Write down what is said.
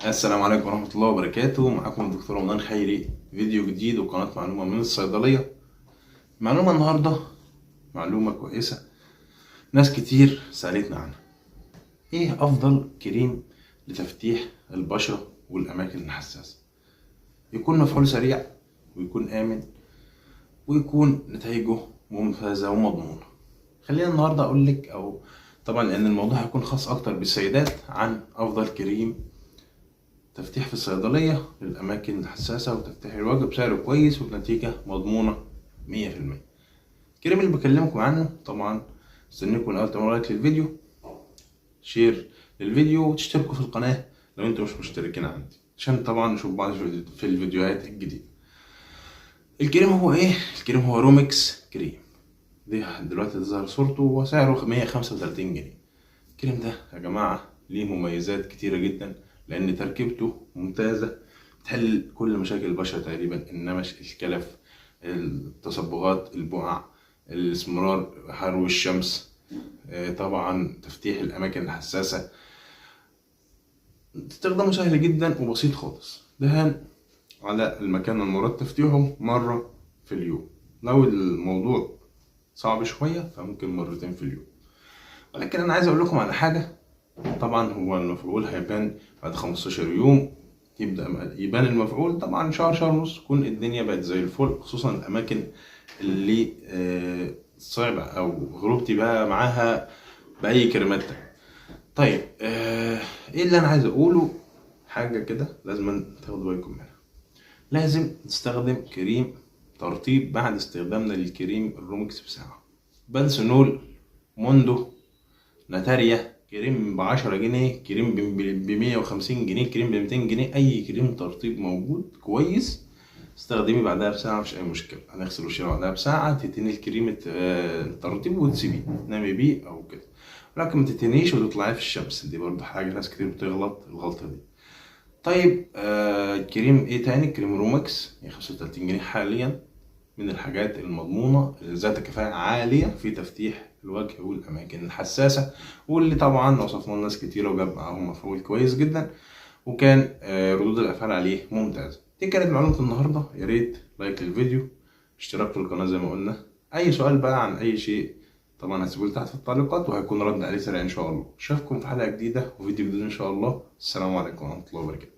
السلام عليكم ورحمة الله وبركاته. معكم الدكتور رمضان خيري، فيديو جديد وقناة معلومة من الصيدلية. معلومة النهاردة معلومة كويسة، ناس كتير سألتنا عنها. ايه افضل كريم لتفتيح البشرة والاماكن الحساسة، يكون مفعول سريع ويكون امن ويكون نتائجه ممتازة ومضمونة؟ خلينا النهاردة اقولك، او طبعا لان الموضوع هيكون خاص اكتر بالسيدات، عن افضل كريم تفتيح في الصيدلية للأماكن الحساسة وتفتيح الوجه بسعر كويس وبنتيجة مضمونة 100%. الكريم اللي بكلمكم عنه طبعا استنيكم الأول تعملوا لايك للفيديو، شير للفيديو، وتشتركوا في القناة لو انتوا مش مشتركين عندي، عشان طبعا نشوف بعض في الفيديوهات الجديدة. الكريم هو ايه؟ الكريم هو رومكس كريم. دلوقتي تظهر صورته وسعره 135 جنيه. الكريم ده يا جماعة ليه مميزات كتيرة جدا، لأن تركيبته ممتازة، بتحل كل مشاكل البشرة تقريبا: النمش، الكلف، التصبغات، البقع، الاسمرار، حرو الشمس، طبعا تفتيح الأماكن الحساسة. استخدامه سهل جدا وبسيط خالص. دهان على المكان المراد تفتيحه مرة في اليوم. لو الموضوع صعب شوية فممكن مرتين في اليوم. ولكن أنا عايز أقول لكم على حاجة. طبعا هو المفعول هيبان بعد 15 يوم، يبدأ يبان المفعول. طبعا شهر ونص تكون الدنيا بقت زي الفل، خصوصا الأماكن اللي صعبة أو غروبتي بقى معاها بأي كريمات تانية. طيب إيه اللي أنا عايز أقوله؟ حاجة كده لازم تاخدوا بالكم منها. لازم نستخدم كريم ترطيب بعد استخدامنا للكريم الرومكس بساعة. بنسونول، موندو، ناتاريا، كريم ب10 جنيه، كريم ب150 جنيه، كريم ب200 جنيه، اي كريم ترطيب موجود كويس استخدمي بعدها بساعة، مفيش اي مشكلة. هنغسل وشنا بعدها بساعة، تتني الكريم الترطيب وتسيبيه تنامي بيه او كده. لكن ما تتنيش وتطلعيه في الشمس، دي برضه حاجة ناس كتير بتغلط الغلطة دي. طيب كريم ايه تاني؟ كريم رومكس 35 جنيه حاليا، من الحاجات المضمونة اللي ذات كفاءة عالية في تفتيح الوجه والأماكن الحساسة، واللي طبعا وصفنا ناس كتيرة وجاب معاهم مفعول كويس جدا، وكان ردود الأفعال عليه ممتازة. دي كانت معلومة النهاردة. يا ريت لايك للفيديو، اشتراك في القناة زي ما قلنا. أي سؤال بقى عن أي شيء طبعا هسيبه تحت في التعليقات، وهيكون رد عليه سريع إن شاء الله. أشوفكم في حلقة جديدة وفيديو جديد إن شاء الله. السلام عليكم ورحمة الله وبركاته.